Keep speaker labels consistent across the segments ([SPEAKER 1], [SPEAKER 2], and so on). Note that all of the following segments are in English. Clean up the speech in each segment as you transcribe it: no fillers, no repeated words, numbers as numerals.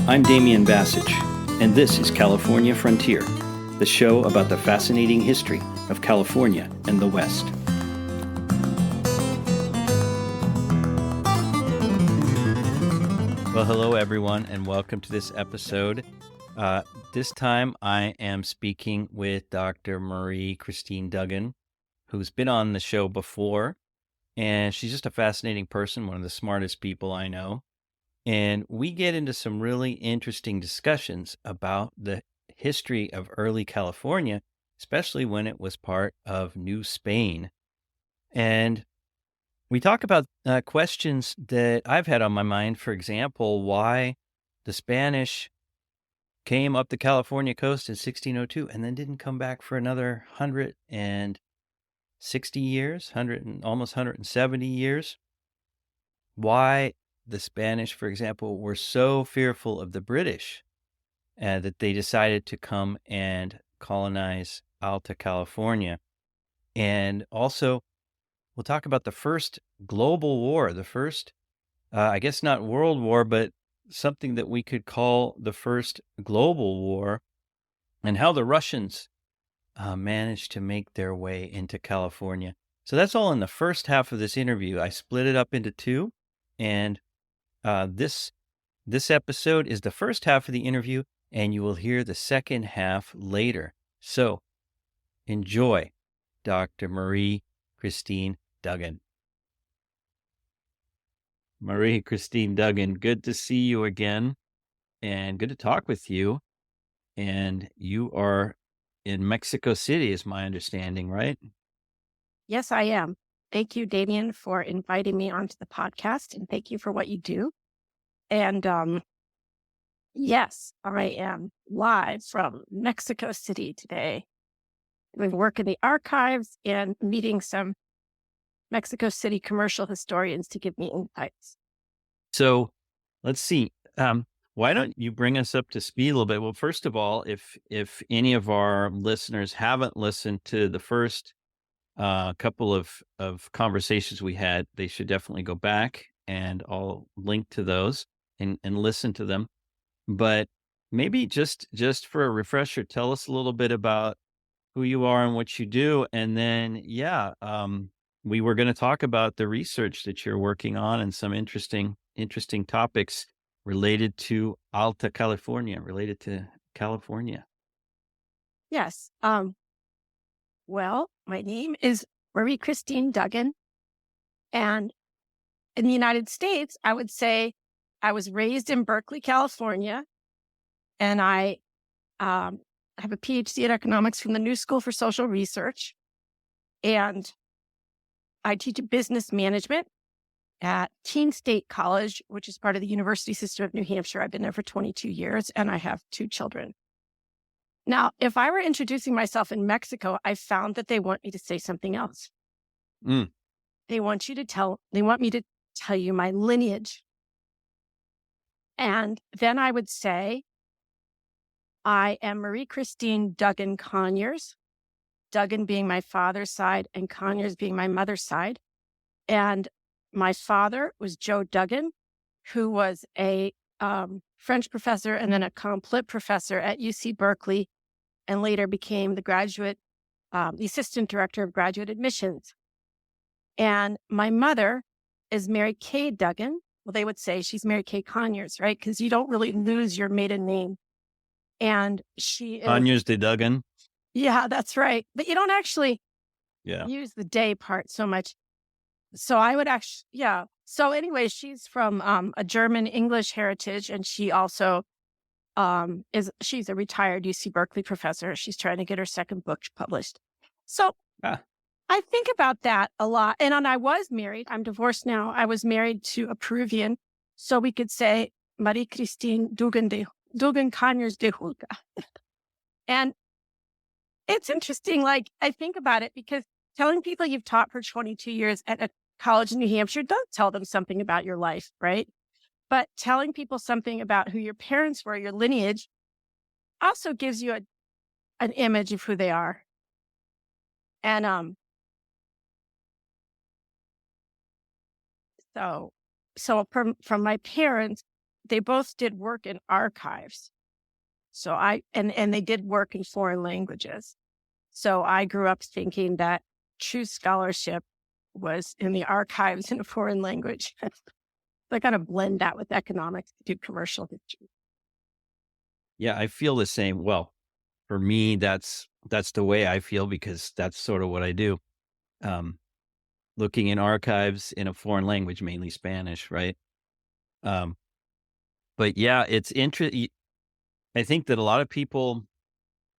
[SPEAKER 1] I'm Damian Bassage, and this is California Frontier, the show about the fascinating history of California and the West. Well, hello everyone, and welcome to this episode. This time I am speaking with Dr. Marie Christine Duggan, who's been on the show before, and she's just a fascinating person, one of the smartest people I know. And we get into some really interesting discussions about the history of early California, especially when it was part of New Spain. And we talk about questions that I've had on my mind. For example, why the Spanish came up the California coast in 1602 and then didn't come back for another 160 years, almost 170 years. Why the Spanish, for example, were so fearful of the British that they decided to come and colonize Alta California. And also, we'll talk about the first global war, the first, I guess not world war, but something that we could call the first global war, and how the Russians managed to make their way into California. So that's all in the first half of this interview. I split it up into two, and this episode is the first half of the interview, and you will hear the second half later. So enjoy Dr. Marie Christine Duggan. Marie Christine Duggan, good to see you again, and good to talk with you. And you are in Mexico City, is my understanding, right?
[SPEAKER 2] Yes, I am. Thank you, Damian, for inviting me onto the podcast, and thank you for what you do. And yes, I am live from Mexico City today. We work in the archives and meeting some Mexico City commercial historians to give me insights.
[SPEAKER 1] So let's see. Why don't you bring us up to speed a little bit? Well, first of all, if any of our listeners haven't listened to the first couple of conversations we had, they should definitely go back, and I'll link to those and listen to them. But maybe just for a refresher, tell us a little bit about who you are and what you do. And then, we were going to talk about the research that you're working on and some interesting topics related to Alta California, related to California.
[SPEAKER 2] Yes. Well, my name is Marie Christine Duggan. And in the United States, I would say I was raised in Berkeley, California, and I have a PhD in economics from the New School for Social Research. And I teach business management at Keene State College, which is part of the University System of New Hampshire. I've been there for 22 years, and I have 2 children. Now, if I were introducing myself in Mexico, I found that they want me to say something else. They want me to tell you my lineage. And then I would say, I am Marie Christine Duggan Conyers, Duggan being my father's side and Conyers being my mother's side. And my father was Joe Duggan, who was a French professor and then a complet professor at UC Berkeley, and later became the assistant director of graduate admissions. And my mother is Mary Kay Duggan. Well, they would say she's Mary Kay Conyers, right? Because you don't really lose your maiden name. And she is
[SPEAKER 1] Conyers de Duggan.
[SPEAKER 2] Yeah, that's right. But you don't actually use the day part so much. So I would actually, So anyway, she's from a German English heritage, and she also she's a retired UC Berkeley professor. She's trying to get her second book published. So I think about that a lot. And I was married. I'm divorced now. I was married to a Peruvian. So we could say Marie Christine Duggan Conyers de Hulga. And it's interesting. Like, I think about it because telling people you've taught for 22 years at a college in New Hampshire does tell them something about your life, right? But telling people something about who your parents were, your lineage, also gives you an image of who they are. And so from my parents, they both did work in archives. So and they did work in foreign languages. So I grew up thinking that true scholarship was in the archives in a foreign language. I kind of blend that with economics to do commercial history.
[SPEAKER 1] Yeah, I feel the same. Well, for me, that's the way I feel because that's sort of what I do. Um, Looking in archives in a foreign language, mainly Spanish, right? Um, but yeah, it's interesting. I think that a lot of people,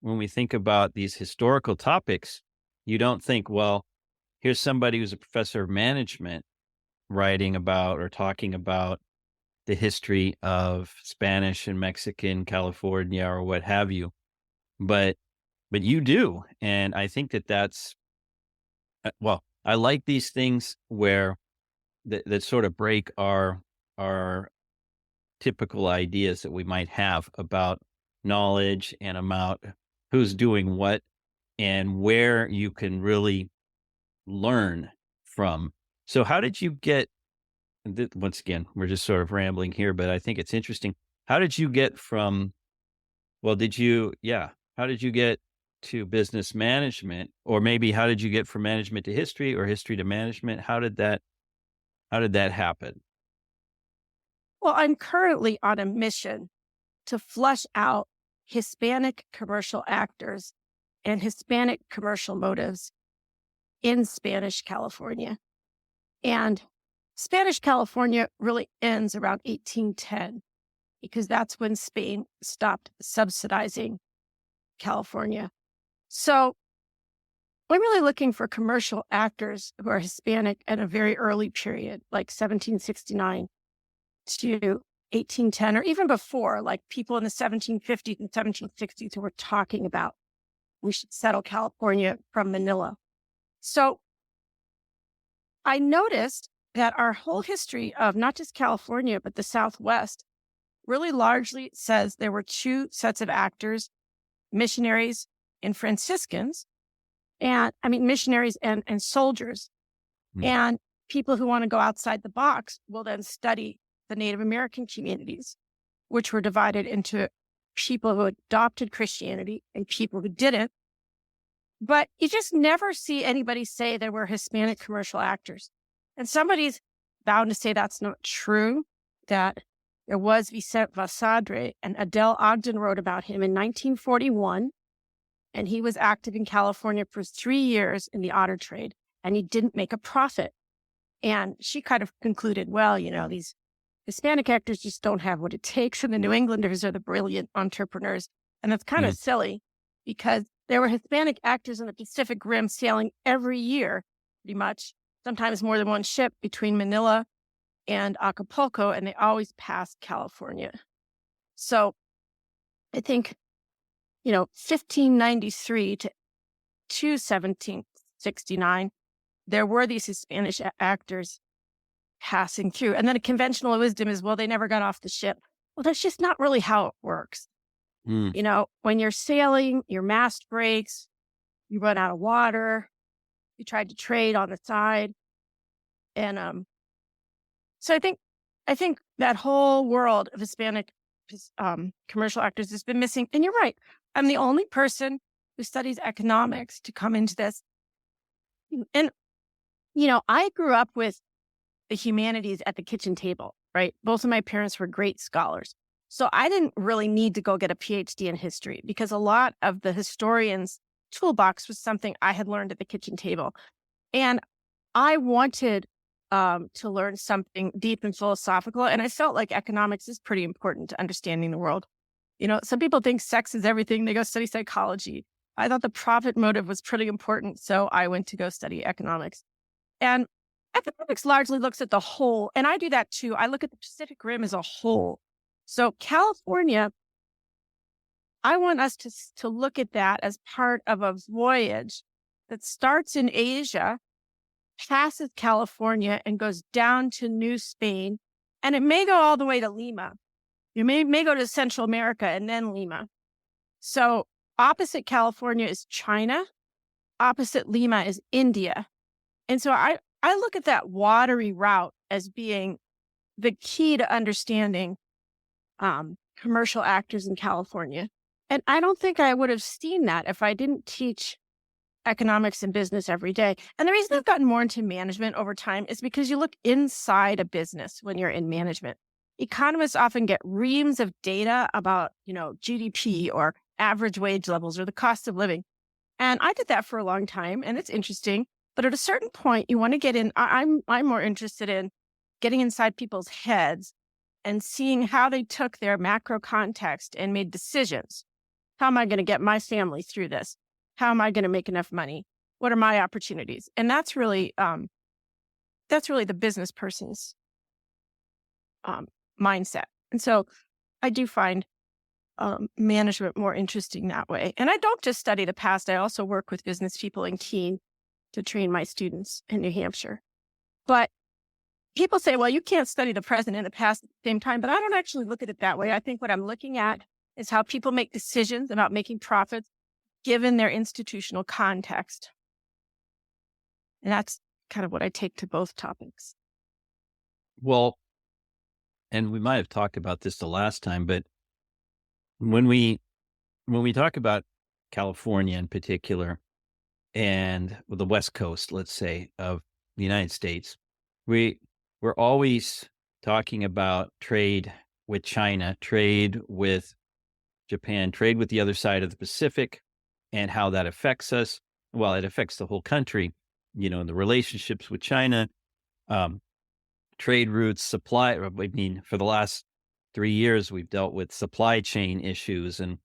[SPEAKER 1] when we think about these historical topics, you don't think, well, here's somebody who's a professor of management writing about or talking about the history of Spanish and Mexican California or what have you. But you do, and I think that that's well, I like these things where that sort of break our typical ideas that we might have about knowledge and about who's doing what and where you can really learn from. So how did you get once again, we're just sort of rambling here, but I think it's interesting. How did you get from well, how did you get to business management? Or maybe how did you get from management to history or history to management? How did that happen?
[SPEAKER 2] Well, I'm currently on a mission to flush out Hispanic commercial actors and Hispanic commercial motives in Spanish California. And Spanish California really ends around 1810 because that's when Spain stopped subsidizing California. So I'm really looking for commercial actors who are Hispanic at a very early period, like 1769 to 1810, or even before, like people in the 1750s and 1760s who were talking about we should settle California from Manila. So I noticed that our whole history of not just California, but the Southwest really largely says there were two sets of actors, missionaries and Franciscans, and missionaries and soldiers.
[SPEAKER 1] Hmm.
[SPEAKER 2] And people who want to go outside the box will then study the Native American communities, which were divided into people who adopted Christianity and people who didn't. But you just never see anybody say there were Hispanic commercial actors. And somebody's bound to say that's not true, that there was Vicente Vasadre, and Adele Ogden wrote about him in 1941. And he was active in California for 3 years in the otter trade, and he didn't make a profit. And she kind of concluded, well, these Hispanic actors just don't have what it takes, and the New Englanders are the brilliant entrepreneurs. And that's kind of silly because there were Hispanic actors in the Pacific Rim sailing every year, pretty much, sometimes more than one ship between Manila and Acapulco, and they always passed California. So I think, 1593 to 1769, there were these Hispanic actors passing through. And then a conventional wisdom is, well, they never got off the ship. Well, that's just not really how it works. When you're sailing, your mast breaks, you run out of water, you tried to trade on the side. And so I think that whole world of Hispanic commercial actors has been missing. And you're right. I'm the only person who studies economics to come into this. And, I grew up with the humanities at the kitchen table, right? Both of my parents were great scholars. So I didn't really need to go get a PhD in history because a lot of the historian's toolbox was something I had learned at the kitchen table. And I wanted to learn something deep and philosophical. And I felt like economics is pretty important to understanding the world. Some people think sex is everything. They go study psychology. I thought the profit motive was pretty important. So I went to go study economics. And economics largely looks at the whole. And I do that too. I look at the Pacific Rim as a whole. So California, I want us to look at that as part of a voyage that starts in Asia, passes California, and goes down to New Spain. And it may go all the way to Lima. You may go to Central America and then Lima. So opposite California is China. Opposite Lima is India. And so I look at that watery route as being the key to understanding commercial actors in California. And I don't think I would have seen that if I didn't teach economics and business every day. And the reason I've gotten more into management over time is because you look inside a business when you're in management. Economists often get reams of data about, GDP or average wage levels or the cost of living. And I did that for a long time, and it's interesting. But at a certain point, you want to get in. I'm more interested in getting inside people's heads and seeing how they took their macro context and made decisions. How am I going to get my family through this? How am I going to make enough money? What are my opportunities? And that's really the business person's mindset. And so I do find management more interesting that way. And I don't just study the past. I also work with business people in Keene to train my students in New Hampshire. But people say, well, you can't study the present and the past at the same time. But I don't actually look at it that way. I think what I'm looking at is how people make decisions about making profits given their institutional context. And that's kind of what I take to both topics.
[SPEAKER 1] Well, and we might have talked about this the last time, but when we talk about California in particular and the West Coast, let's say, of the United States, we're always talking about trade with China, trade with Japan, trade with the other side of the Pacific, and how that affects us. Well, it affects the whole country, the relationships with China, trade routes, supply. I mean, for the last 3 years, we've dealt with supply chain issues and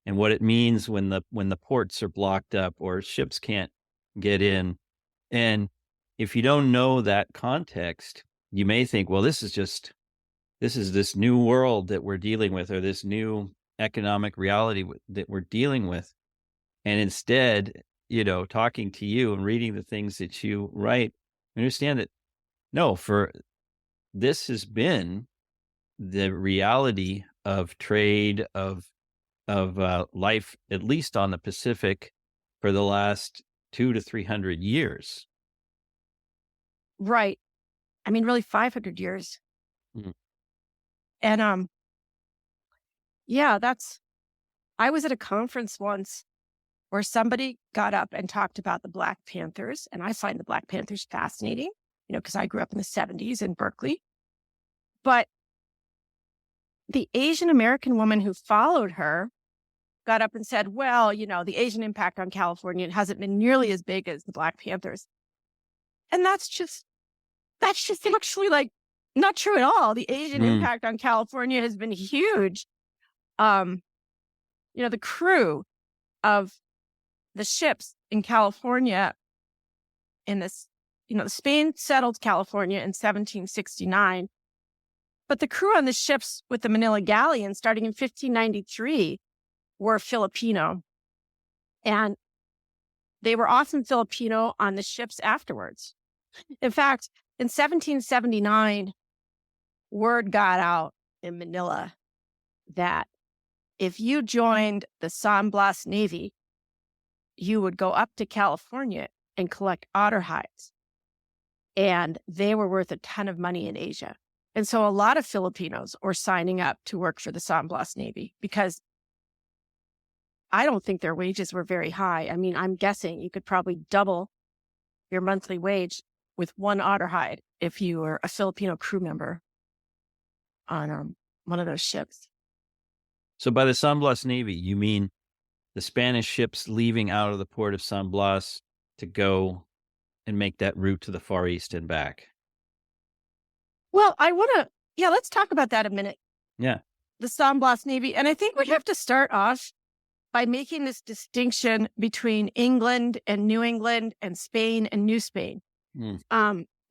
[SPEAKER 1] what it means when the ports are blocked up or ships can't get in. And if you don't know that context, you may think, well, this is this new world that we're dealing with, or this new economic reality that we're dealing with. And instead, talking to you and reading the things that you write, understand that no, this has been the reality of trade, of life, at least on the Pacific, for the last 200 to 300 years.
[SPEAKER 2] Right. I mean, really 500 years.
[SPEAKER 1] Mhm.
[SPEAKER 2] And I was at a conference once where somebody got up and talked about the Black Panthers. And I find the Black Panthers fascinating, because I grew up in the 70s in Berkeley. But the Asian American woman who followed her got up and said, well, the Asian impact on California hasn't been nearly as big as the Black Panthers. And that's just actually not true at all. The Asian impact on California has been huge. The crew of the ships in California in this, Spain settled California in 1769. But the crew on the ships with the Manila Galleon starting in 1593 were Filipino. And they were often Filipino on the ships afterwards. In fact, in 1779, word got out in Manila that if you joined the San Blas Navy, you would go up to California and collect otter hides. And they were worth a ton of money in Asia. And so a lot of Filipinos were signing up to work for the San Blas Navy because I don't think their wages were very high. I mean, I'm guessing you could probably double your monthly wage with one otter hide if you were a Filipino crew member on one of those ships.
[SPEAKER 1] So by the San Blas Navy, you mean the Spanish ships leaving out of the port of San Blas to go and make that route to the Far East and back?
[SPEAKER 2] Well, let's talk about that a minute.
[SPEAKER 1] Yeah.
[SPEAKER 2] The San Blas Navy. And I think we have to start off by making this distinction between England and New England and Spain and New Spain.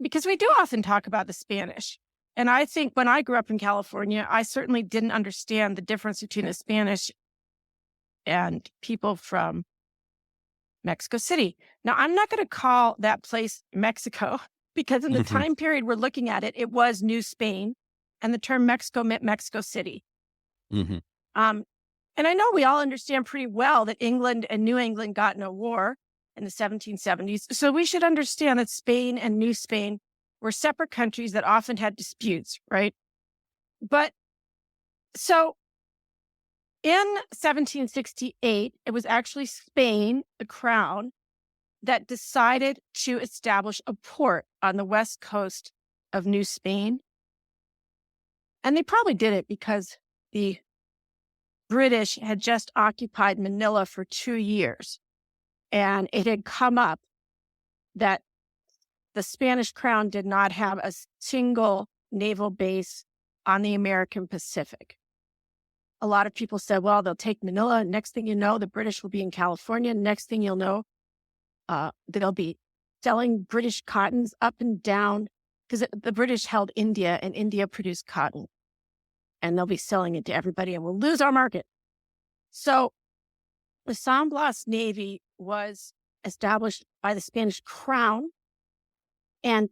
[SPEAKER 2] Because we do often talk about the Spanish. And I think when I grew up in California, I certainly didn't understand the difference between the Spanish and people from Mexico City. Now, I'm not going to call that place Mexico because in the time period we're looking at it, it was New Spain, and the term Mexico meant Mexico City. And I know we all understand pretty well that England and New England got in a war in the 1770s. So we should understand that Spain and New Spain were separate countries that often had disputes, right? But So in 1768, it was actually Spain, the crown, that decided to establish a port on the west coast of New Spain. And they probably did it because the British had just occupied Manila for 2 years. And it had come up that the Spanish crown did not have a single naval base on the American Pacific. A lot of people said, well, they'll take Manila. Next thing you know, the British will be in California. Next thing you'll know, they'll be selling British cottons up and down because the British held India and India produced cotton. And they'll be selling it to everybody and we'll lose our market. So the San Blas Navy was established by the Spanish crown and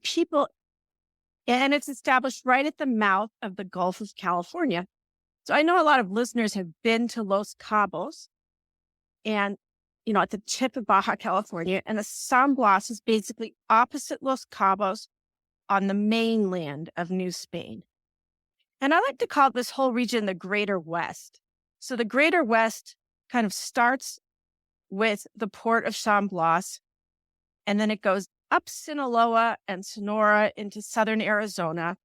[SPEAKER 2] it's established right at the mouth of the Gulf of California. So I know a lot of listeners have been to Los Cabos and, at the tip of Baja California, and the San Blas is basically opposite Los Cabos on the mainland of New Spain. And I like to call this whole region the Greater West. So the Greater West kind of starts with the port of San Blas, and then it goes up Sinaloa and Sonora into southern Arizona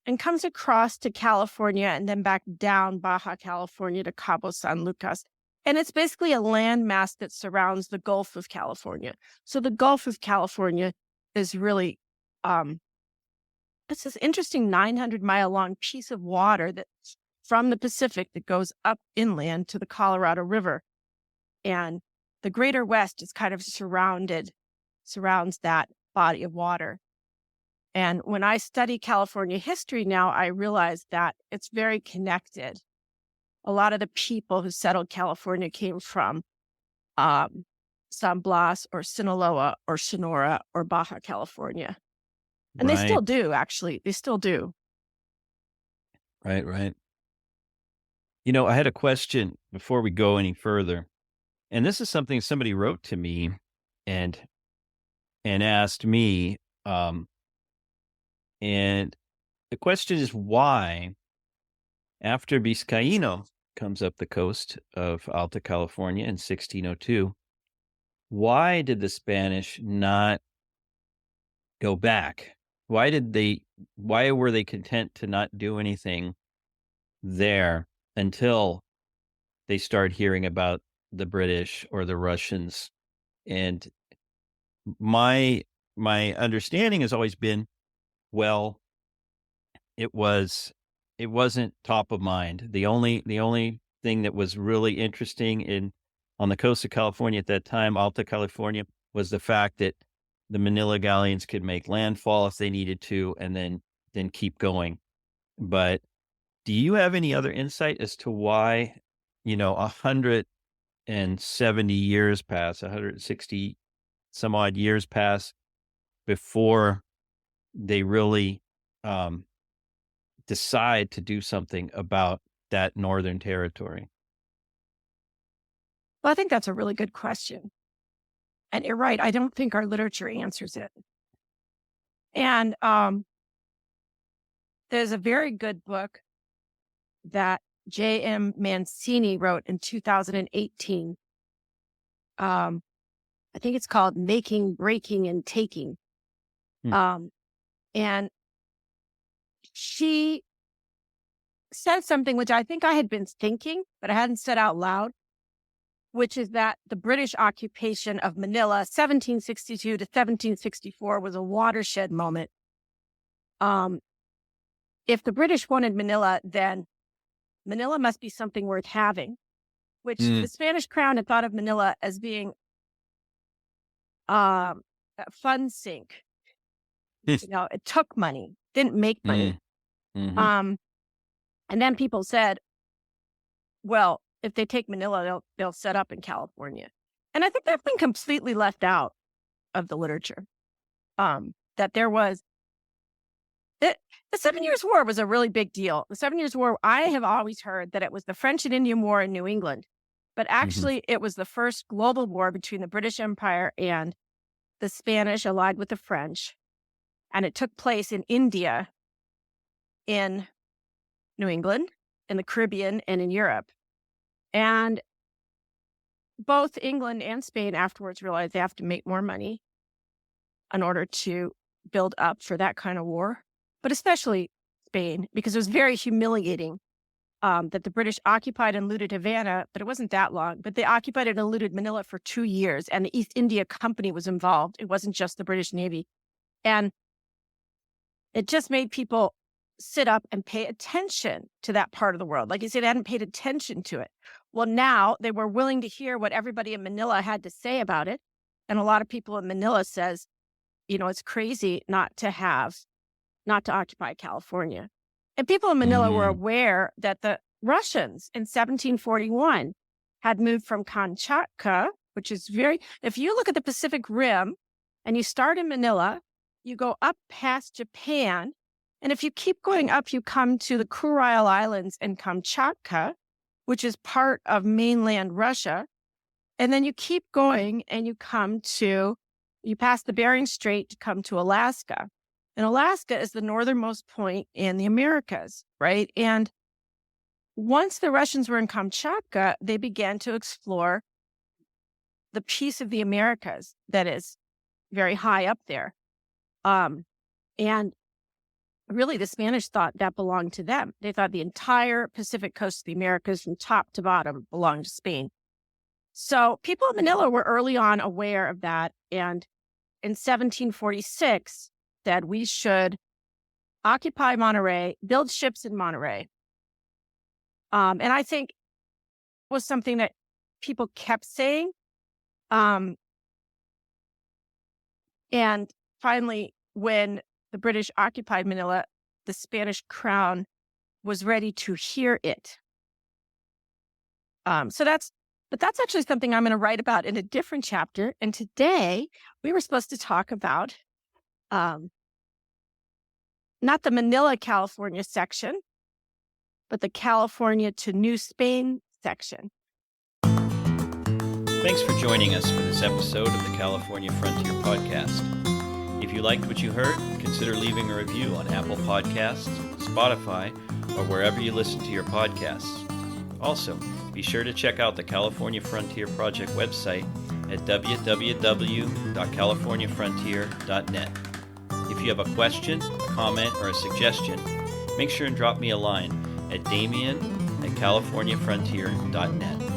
[SPEAKER 2] and comes across to California and then back down Baja California to Cabo San Lucas. And it's basically a landmass that surrounds the Gulf of California. So the Gulf of California is really it's this interesting 900-mile long piece of water that's from the Pacific that goes up inland to the Colorado River. And the Greater West is kind of surrounds that body of water. And when I study California history now, I realize that it's very connected. A lot of the people who settled California came from San Blas or Sinaloa or Sonora or Baja California. And They still do, actually. They still do.
[SPEAKER 1] Right. I had a question before we go any further. And this is something somebody wrote to me and asked me. And the question is why, after Vizcaíno comes up the coast of Alta California in 1602, why did the Spanish not go back? Why were they content to not do anything there until they start hearing about the British or the Russians? And my understanding has always been, well, it wasn't top of mind. The only thing that was really interesting on the coast of California at that time, Alta California, was the fact that the Manila galleons could make landfall if they needed to, and then keep going. But do you have any other insight as to why, 170 years pass, 160 some odd years pass before they really decide to do something about that northern territory?
[SPEAKER 2] Well, I think that's a really good question. And you're right. I don't think our literature answers it. And there's a very good book that J.M. Mancini wrote in 2018. I think it's called Making, Breaking, and Taking. And she said something which I think I had been thinking, but I hadn't said out loud, which is that the British occupation of Manila, 1762 to 1764, was a watershed moment. If the British wanted Manila, then Manila must be something worth having, which the Spanish crown had thought of Manila as being a fun sink. It took money, didn't make money. And then people said, well, if they take Manila, they'll set up in California. And I think that's been completely left out of the literature. That there was the 7 Years' War was a really big deal. The 7 Years' War, I have always heard that it was the French and Indian War in New England, but actually it was the first global war between the British Empire and the Spanish allied with the French. And it took place in India, in New England, in the Caribbean and in Europe. And both England and Spain afterwards realized they have to make more money in order to build up for that kind of war, but especially Spain, because it was very humiliating that the British occupied and looted Havana, but it wasn't that long. But they occupied and looted Manila for 2 years, and the East India Company was involved. It wasn't just the British Navy. And it just made people sit up and pay attention to that part of the world. Like you said, they hadn't paid attention to it. Well, now they were willing to hear what everybody in Manila had to say about it. And a lot of people in Manila says, it's crazy not to occupy California. And people in Manila were aware that the Russians in 1741 had moved from Kamchatka, which is if you look at the Pacific Rim and you start in Manila, you go up past Japan. And if you keep going up, you come to the Kuril Islands and Kamchatka, which is part of mainland Russia. And then you keep going and you pass the Bering Strait to come to Alaska. And Alaska is the northernmost point in the Americas, right? And once the Russians were in Kamchatka, they began to explore the piece of the Americas that is very high up there. And really, the Spanish thought that belonged to them. They thought the entire Pacific coast of the Americas from top to bottom belonged to Spain. So people in Manila were early on aware of that. And in 1746, said we should occupy Monterey, build ships in Monterey. And I think it was something that people kept saying. And finally, when the British occupied Manila, the Spanish crown was ready to hear it. But that's actually something I'm going to write about in a different chapter. And today we were supposed to talk about not the Manila, California section, but the California to New Spain section.
[SPEAKER 1] Thanks for joining us for this episode of the California Frontier Podcast. If you liked what you heard, consider leaving a review on Apple Podcasts, Spotify, or wherever you listen to your podcasts. Also, be sure to check out the California Frontier Project website at www.californiafrontier.net. If you have a question, a comment, or a suggestion, make sure and drop me a line at damian@californiafrontier.net.